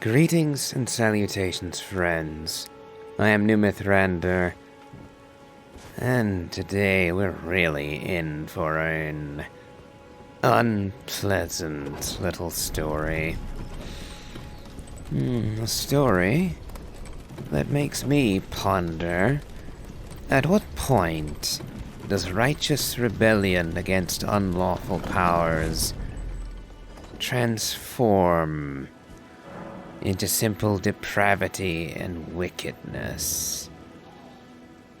Greetings and salutations, friends. I am Numithrander, and today we're really in for an unpleasant little story. A story that makes me ponder, at what point does righteous rebellion against unlawful powers transform into simple depravity and wickedness?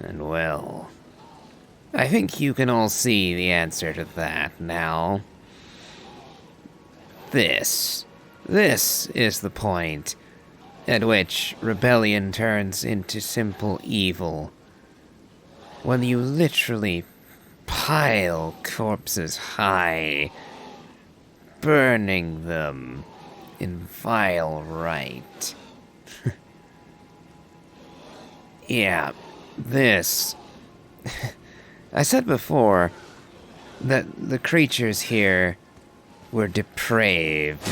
And well, I think you can all see the answer to that now. This is the point at which rebellion turns into simple evil. When you literally pile corpses high, burning them in vile rite. Yeah, this. I said before that the creatures here were depraved.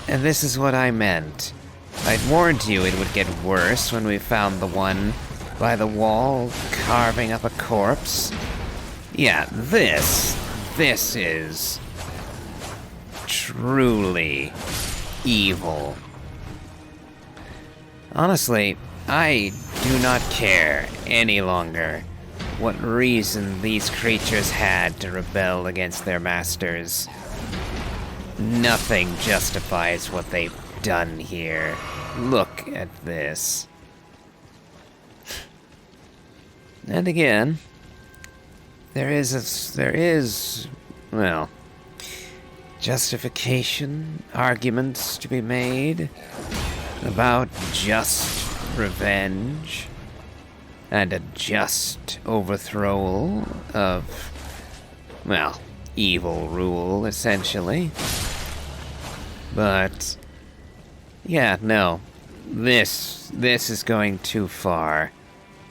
And this is what I meant. I'd warned you it would get worse when we found the one by the wall carving up a corpse. Yeah, this is truly evil. Honestly, I do not care any longer what reason these creatures had to rebel against their masters. Nothing justifies what they've done here. Look at this. And again, there is, well, justification, arguments to be made about just revenge and a just overthrow of, well, evil rule, essentially. But, yeah, no, this is going too far.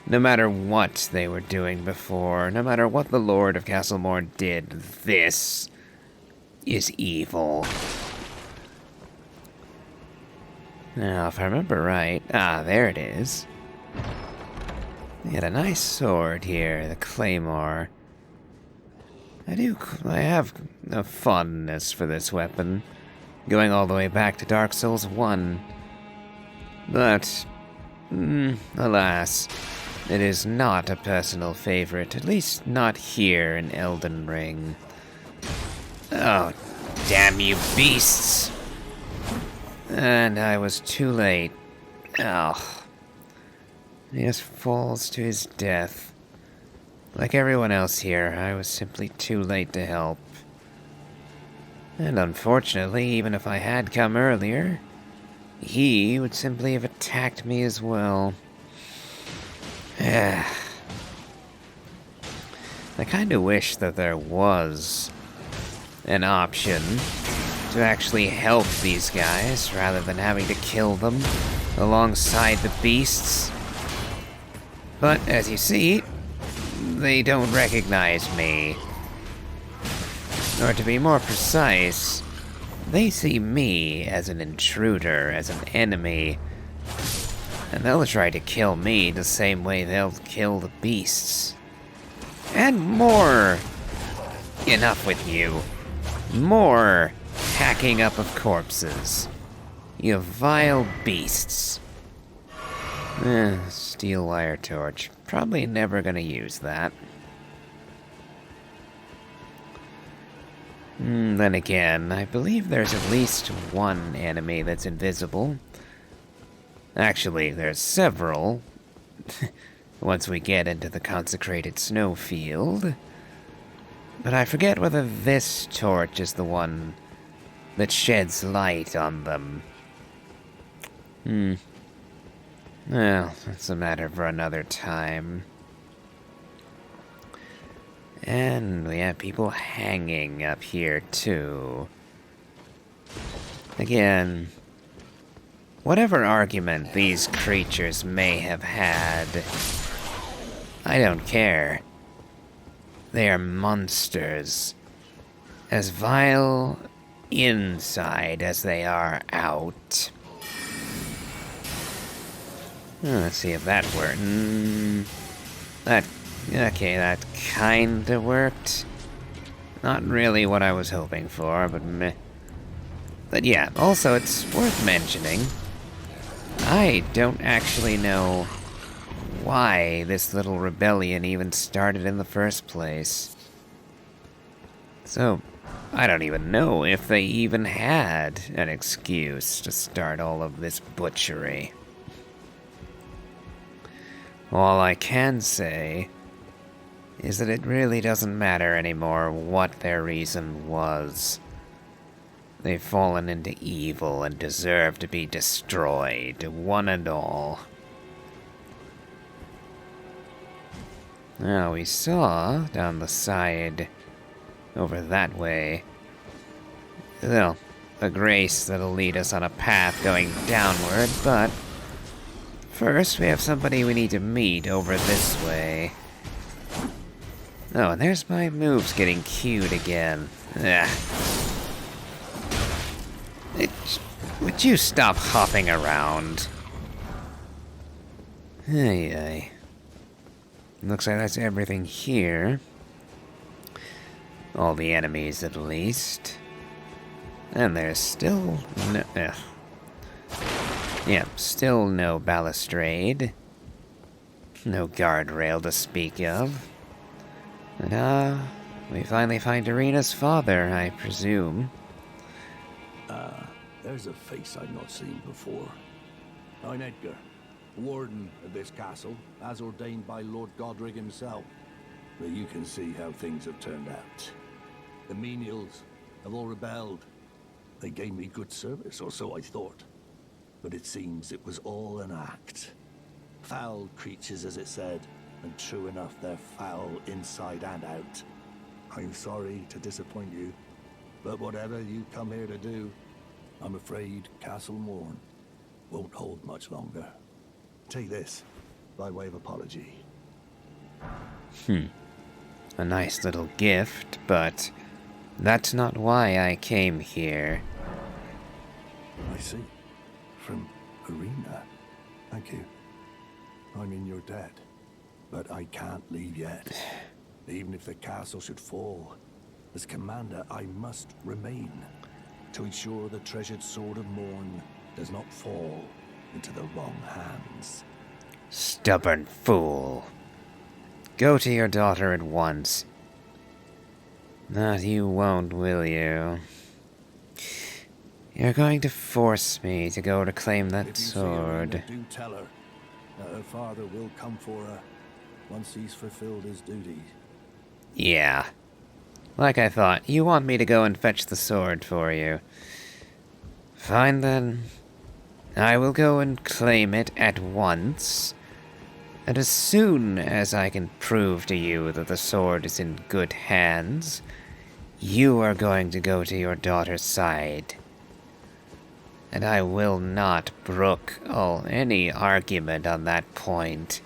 No matter what they were doing before, no matter what the Lord of Castle Mourn did, this is evil. Now, if I remember right, there it is. They had a nice sword here, the Claymore. I have a fondness for this weapon, going all the way back to Dark Souls 1. But, alas, it is not a personal favorite, at least not here in Elden Ring. Oh, damn you beasts! And I was too late. Oh. He just falls to his death. Like everyone else here, I was simply too late to help. And unfortunately, even if I had come earlier, he would simply have attacked me as well. I kinda wish that there was an option to actually help these guys rather than having to kill them alongside the beasts. But as you see, they don't recognize me. Or to be more precise, they see me as an intruder, as an enemy, and they'll try to kill me the same way they'll kill the beasts. And more! Enough with you. More hacking up of corpses. You vile beasts. Steel wire torch. Probably never gonna use that. Then again, I believe there's at least one enemy that's invisible. Actually, there's several. Once we get into the consecrated snowfield. But I forget whether this torch is the one that sheds light on them. Well, that's a matter for another time. And we have people hanging up here, too. Again, whatever argument these creatures may have had, I don't care. They are monsters. As vile inside as they are out. Let's see if that worked. That kinda worked. Not really what I was hoping for, but meh. But yeah, also it's worth mentioning, I don't actually know why this little rebellion even started in the first place. So, I don't even know if they even had an excuse to start all of this butchery. All I can say is that it really doesn't matter anymore what their reason was. They've fallen into evil and deserve to be destroyed, one and all. Now, we saw down the side, over that way, well, a grace that'll lead us on a path going downward, but first we have somebody we need to meet over this way. Oh, and there's my moves getting queued again. Ugh. Would you stop hopping around? Ay. Looks like that's everything here. All the enemies, at least. And there's still no... Yeah, still no balustrade. No guardrail to speak of. And, we finally find Irina's father, I presume. There's a face I've not seen before. I'm Edgar, warden of this castle, as ordained by Lord Godric himself. But you can see how things have turned out. The menials have all rebelled. They gave me good service, or so I thought. But it seems it was all an act. Foul creatures, as it said, and true enough, they're foul inside and out. I'm sorry to disappoint you, but whatever you come here to do, I'm afraid Castle Mourn won't hold much longer. Take this, by way of apology. A nice little gift, but that's not why I came here. I see. From Irina. Thank you. I mean, you're dead. But I can't leave yet. Even if the castle should fall, as commander, I must remain. To ensure the treasured sword of Mourn does not fall into the wrong hands. Stubborn fool. Go to your daughter at once. Not you won't, will you? You're going to force me to go to claim that sword. If you see Irina, do tell her that her father will come for her once he's fulfilled his duties. Yeah. Like I thought, you want me to go and fetch the sword for you. Fine then. I will go and claim it at once. And as soon as I can prove to you that the sword is in good hands, you are going to go to your daughter's side. And I will not brook any argument on that point.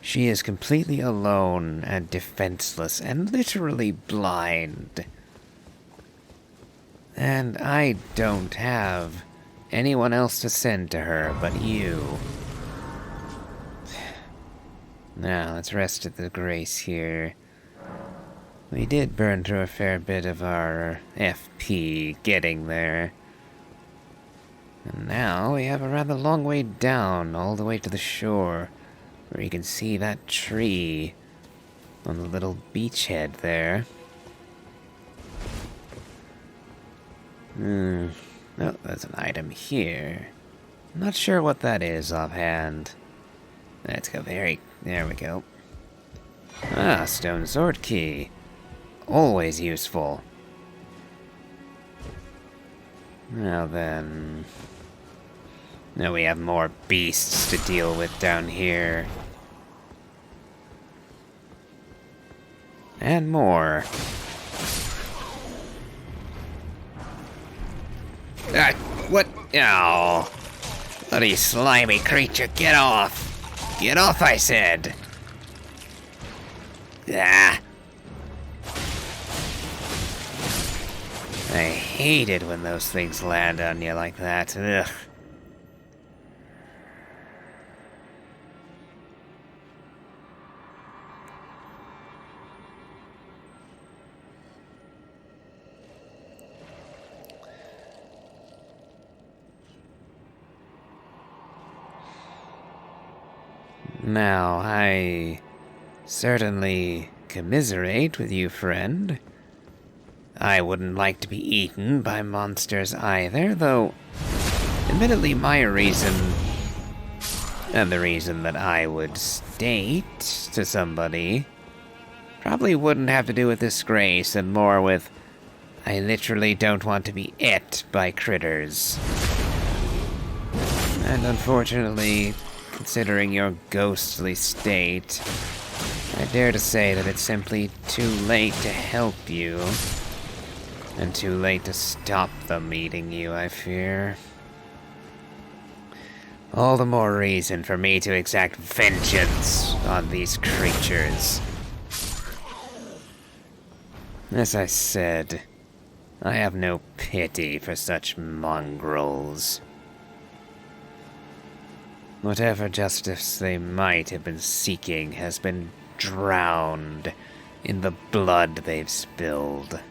She is completely alone and defenseless and literally blind. And I don't have anyone else to send to her but you. Now, let's rest at the grace here. We did burn through a fair bit of our FP getting there. And now we have a rather long way down, all the way to the shore, where you can see that tree on the little beachhead there. Oh, there's an item here. I'm not sure what that is offhand. Let's go there we go. Ah, stone sword key. Always useful. Now then... Now we have more beasts to deal with down here. And more. What? Oh. Bloody slimy creature, get off! Get off, I said! Ah. I hate it when those things land on you like that. Ugh. Now, I certainly commiserate with you, friend. I wouldn't like to be eaten by monsters either, though admittedly my reason, and the reason that I would state to somebody, probably wouldn't have to do with disgrace and more with I literally don't want to be ate by critters. And unfortunately, considering your ghostly state, I dare to say that it's simply too late to help you. And too late to stop them eating you, I fear. All the more reason for me to exact vengeance on these creatures. As I said, I have no pity for such mongrels. Whatever justice they might have been seeking has been drowned in the blood they've spilled.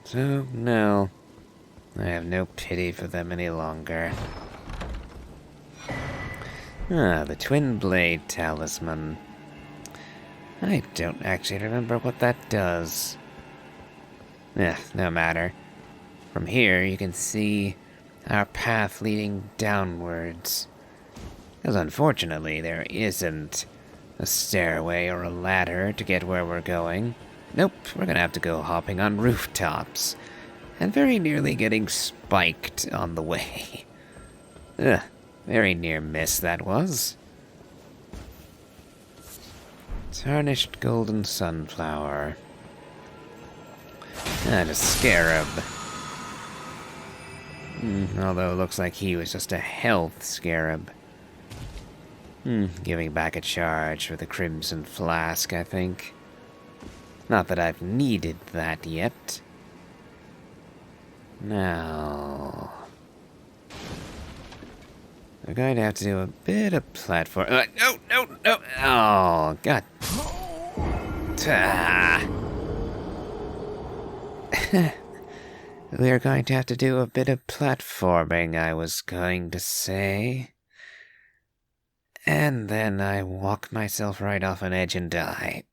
So, no, I have no pity for them any longer. The Twin Blade Talisman. I don't actually remember what that does. No matter. From here, you can see our path leading downwards. Because unfortunately, there isn't a stairway or a ladder to get where we're going. Nope, we're gonna have to go hopping on rooftops. And very nearly getting spiked on the way. Very near miss that was. Tarnished golden sunflower. And a scarab. Although it looks like he was just a health scarab. Giving back a charge for the Crimson Flask, I think. Not that I've needed that yet. Now, we're going to have to do a bit of platform. No! Oh, God. We're going to have to do a bit of platforming, I was going to say. And then I walk myself right off an edge and die.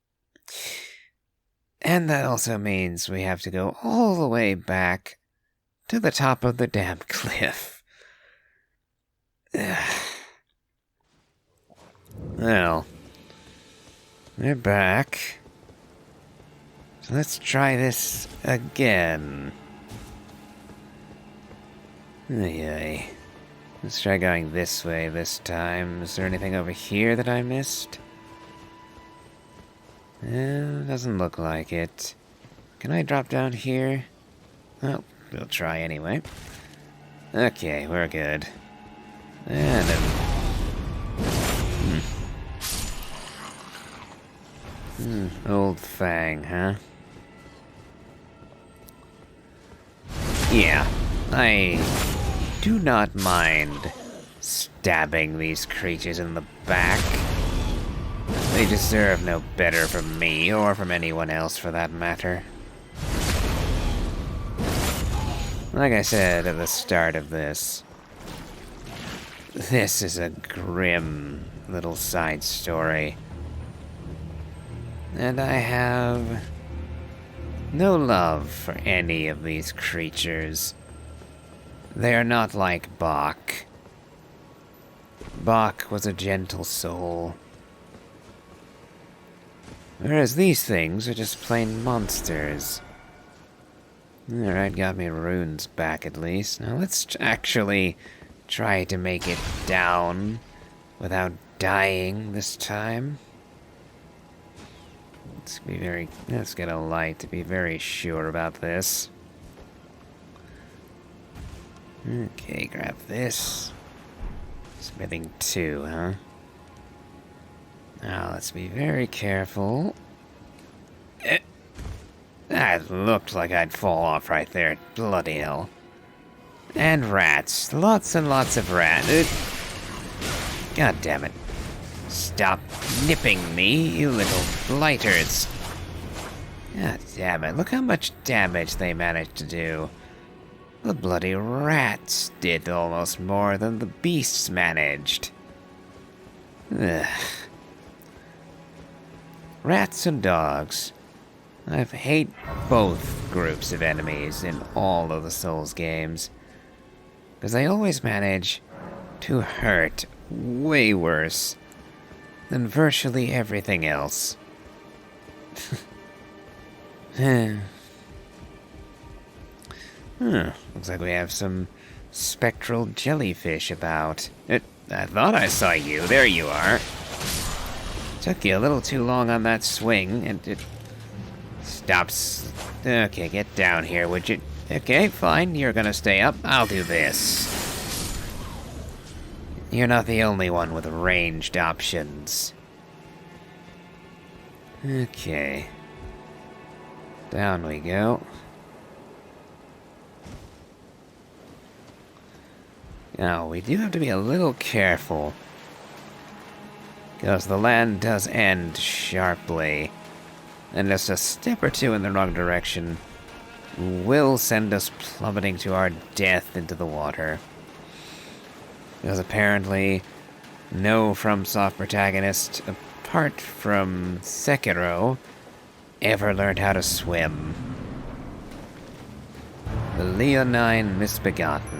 And that also means we have to go all the way back to the top of the damn cliff. Well, we're back. So let's try this again. Ay. Let's try going this way this time. Is there anything over here that I missed? Doesn't look like it. Can I drop down here? Oh, we'll try anyway. Okay, we're good. And old Fang, huh? Yeah, I do not mind stabbing these creatures in the back. They deserve no better from me, or from anyone else for that matter. Like I said at the start of this is a grim little side story. And I have no love for any of these creatures. They are not like Bach. Bach was a gentle soul. Whereas these things are just plain monsters. Alright, got me runes back at least. Now let's actually try to make it down without dying this time. Let's get a light to be very sure about this. Okay, grab this. Smithing 2, huh? Now, let's be very careful. That looked like I'd fall off right there. Bloody hell. And rats. Lots and lots of rats. God damn it. Stop nipping me, you little blighters. God damn it. Look how much damage they managed to do. The bloody rats did almost more than the beasts managed. Ugh. Rats and dogs. I hate both groups of enemies in all of the Souls games, because they always manage to hurt way worse than virtually everything else. Looks like we have some spectral jellyfish about. I thought I saw you. There you are. Took you a little too long on that swing, and it stops. Okay, get down here, would you? Okay, fine. You're gonna stay up. I'll do this. You're not the only one with ranged options. Okay. Down we go. Now, we do have to be a little careful, because the land does end sharply, and just a step or two in the wrong direction will send us plummeting to our death into the water. Because apparently, no FromSoft protagonist, apart from Sekiro, ever learned how to swim. The Leonine Misbegotten.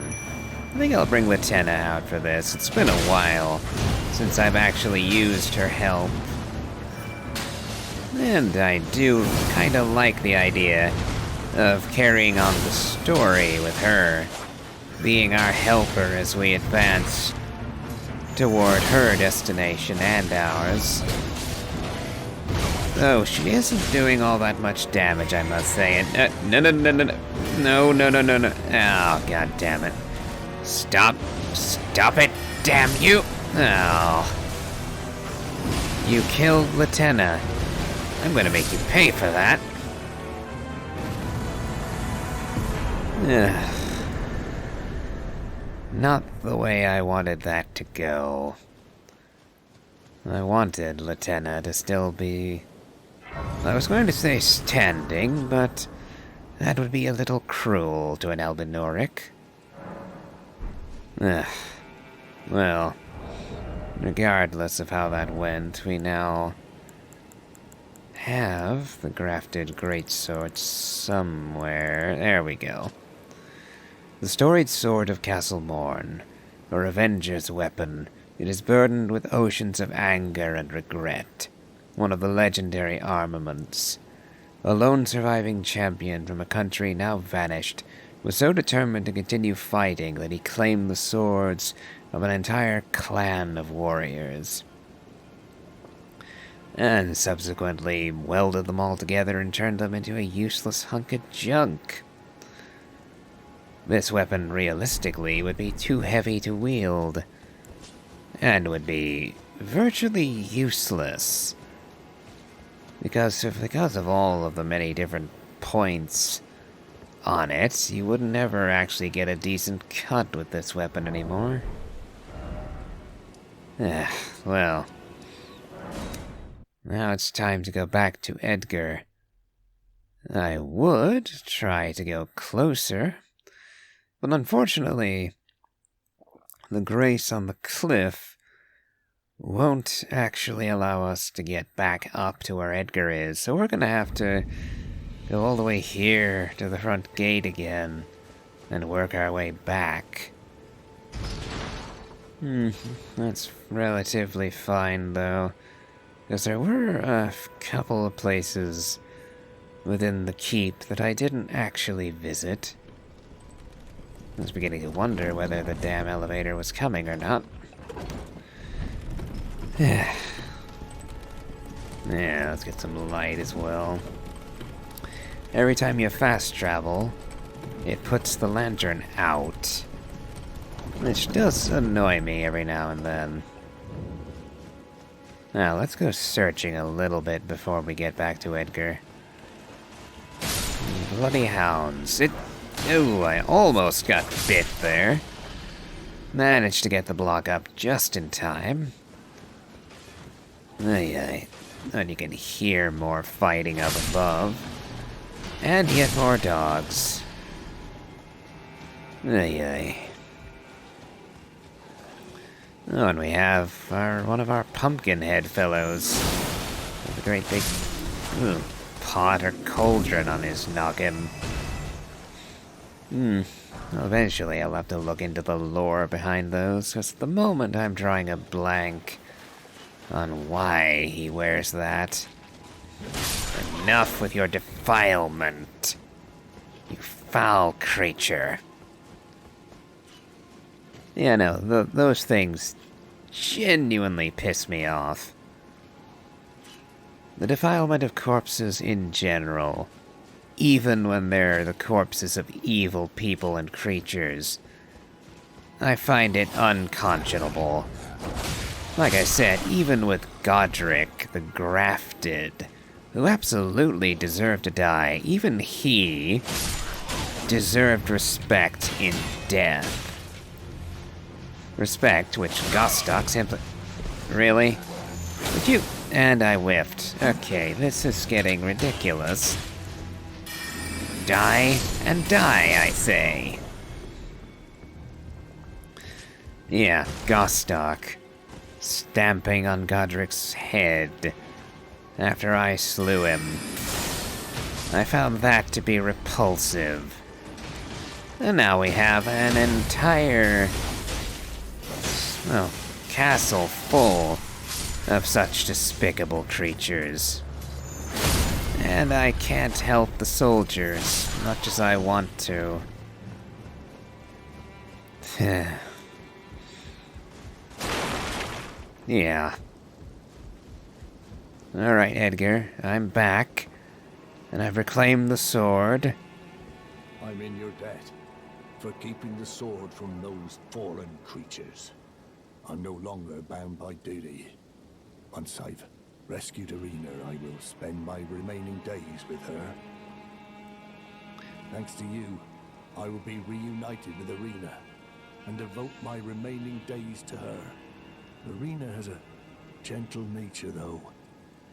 I think I'll bring Latenna out for this. It's been a while since I've actually used her help. And I do kind of like the idea of carrying on the story with her, being our helper as we advance toward her destination and ours. Though she isn't doing all that much damage, I must say. And no. Oh, god damn it. Stop it, damn you! Oh. You killed Latenna. I'm gonna make you pay for that. Not the way I wanted that to go. I wanted Latenna to still be... I was going to say standing, but that would be a little cruel to an Albinoric. Well, regardless of how that went, we now have the grafted greatsword somewhere. There we go. The storied sword of Castle Mourn, a revenger's weapon. It is burdened with oceans of anger and regret. One of the legendary armaments. A lone surviving champion from a country now vanished was so determined to continue fighting that he claimed the swords of an entire clan of warriors, and subsequently welded them all together and turned them into a useless hunk of junk. This weapon, realistically, would be too heavy to wield, and would be virtually useless, because of all of the many different points on it, you would never actually get a decent cut with this weapon anymore. Well. Now it's time to go back to Edgar. I would try to go closer, but unfortunately, the grace on the cliff won't actually allow us to get back up to where Edgar is, so we're gonna have to go all the way here to the front gate again and work our way back. That's relatively fine, though, because there were a couple of places within the keep that I didn't actually visit. I was beginning to wonder whether the damn elevator was coming or not. Yeah, let's get some light as well. Every time you fast travel, it puts the lantern out, which does annoy me every now and then. Now, let's go searching a little bit before we get back to Edgar. Bloody hounds. Ooh, I almost got bit there. Managed to get the block up just in time. Ay. And you can hear more fighting up above. And yet more dogs. Ay. Oh, and we have one of our pumpkin head fellows with a great big pot or cauldron on his noggin. Well, eventually I'll have to look into the lore behind those, because at the moment I'm drawing a blank on why he wears that. Enough with your defilement, you foul creature. Yeah, no, those things genuinely piss me off. The defilement of corpses in general, even when they're the corpses of evil people and creatures, I find it unconscionable. Like I said, even with Godric the Grafted, who absolutely deserved to die, even he deserved respect in death. Respect which Gostock simply... Really? Would you... And I whiffed. Okay, this is getting ridiculous. Die and die, I say. Yeah, Gostock. Stamping on Godric's head after I slew him. I found that to be repulsive. And now we have an entire... well, castle full of such despicable creatures. And I can't help the soldiers, much as I want to. Yeah. Alright, Edgar, I'm back. And I've reclaimed the sword. I'm in your debt for keeping the sword from those fallen creatures. I'm no longer bound by duty. Once I've rescued Irina, I will spend my remaining days with her. Thanks to you, I will be reunited with Irina and devote my remaining days to her. Irina has a gentle nature, though.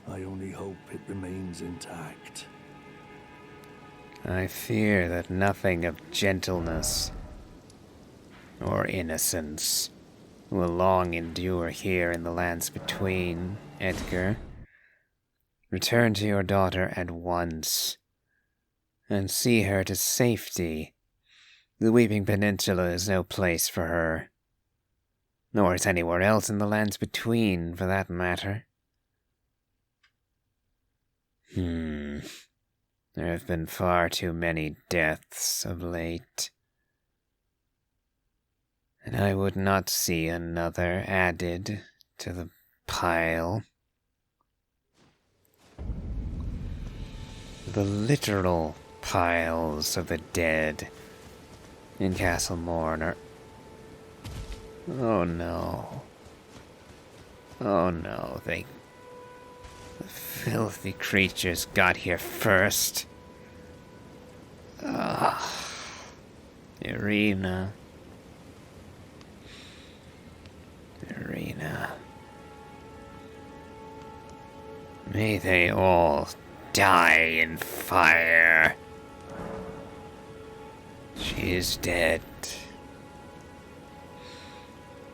I only hope it remains intact. I fear that nothing of gentleness or innocence will long endure here in the lands between, Edgar. Return to your daughter at once, and see her to safety. The Weeping Peninsula is no place for her, nor is anywhere else in the lands between, for that matter. There have been far too many deaths of late. And I would not see another added to the pile. The literal piles of the dead in Castle Mourn are... Oh no. Oh no, the filthy creatures got here first. Irina. May they all die in fire. She is dead.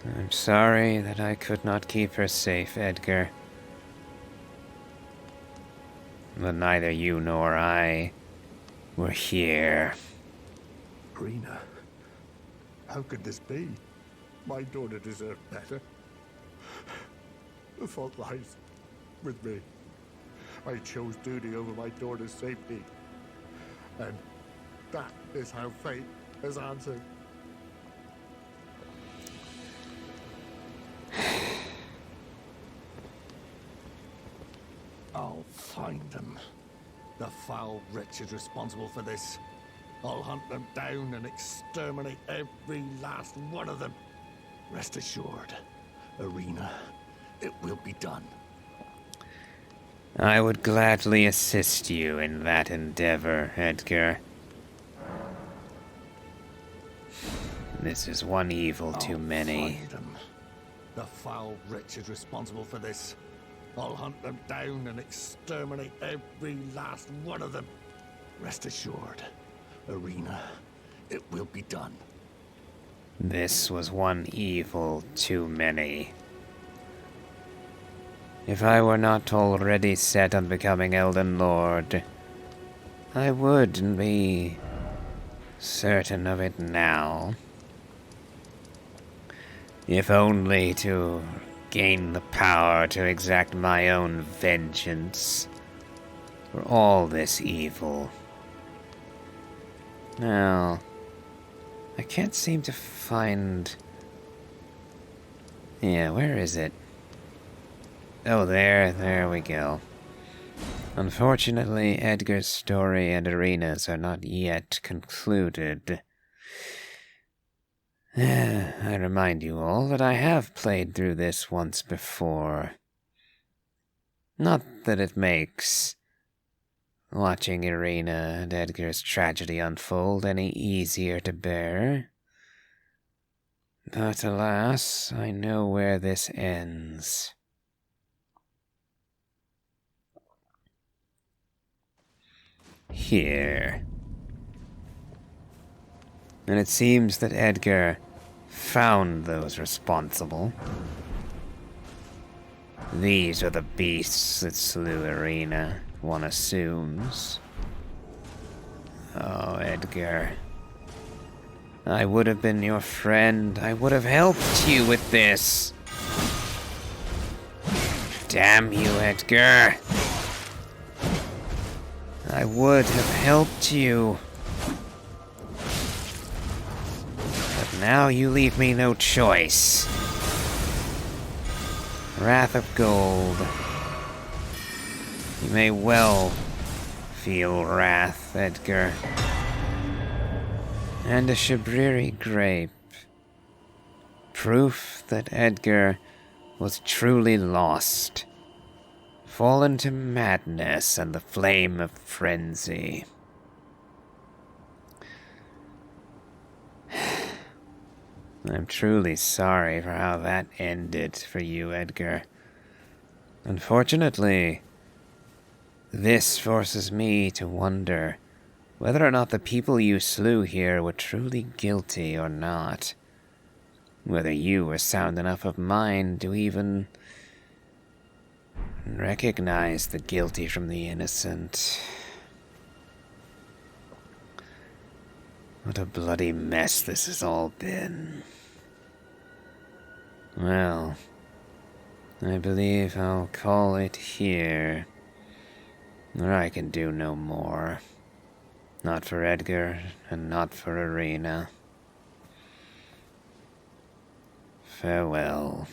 I'm sorry that I could not keep her safe, Edgar. But neither you nor I were here. Irina, how could this be? My daughter deserved better. The fault lies with me. I chose duty over my daughter's safety. And that is how fate has answered. I'll find them. The foul wretches responsible for this. I'll hunt them down and exterminate every last one of them. Rest assured, Irina, it will be done. I would gladly assist you in that endeavor, Edgar. This is one evil too many. Find them. The foul wretches responsible for this. I'll hunt them down and exterminate every last one of them. Rest assured, Irina, it will be done. This was one evil too many. If I were not already set on becoming Elden Lord, I would be certain of it now. If only to gain the power to exact my own vengeance for all this evil. Now, I can't seem to find... Yeah, where is it? Oh, there we go. Unfortunately, Edgar's story and arenas are not yet concluded. I remind you all that I have played through this once before. Not that it makes watching Irina and Edgar's tragedy unfold any easier to bear. But alas, I know where this ends. Here. And it seems that Edgar found those responsible. These are the beasts that slew Irina, one assumes. Oh, Edgar. I would have been your friend. I would have helped you with this. Damn you, Edgar. I would have helped you. But now you leave me no choice. Wrath of Gold. You may well feel wrath, Edgar. And a Shabriri grape. Proof that Edgar was truly lost. Fallen to madness and the flame of frenzy. I'm truly sorry for how that ended for you, Edgar. Unfortunately, this forces me to wonder whether or not the people you slew here were truly guilty or not. Whether you were sound enough of mind to even recognize the guilty from the innocent. What a bloody mess this has all been. Well, I believe I'll call it here, or I can do no more. Not for Edgar, and not for Irina. Farewell.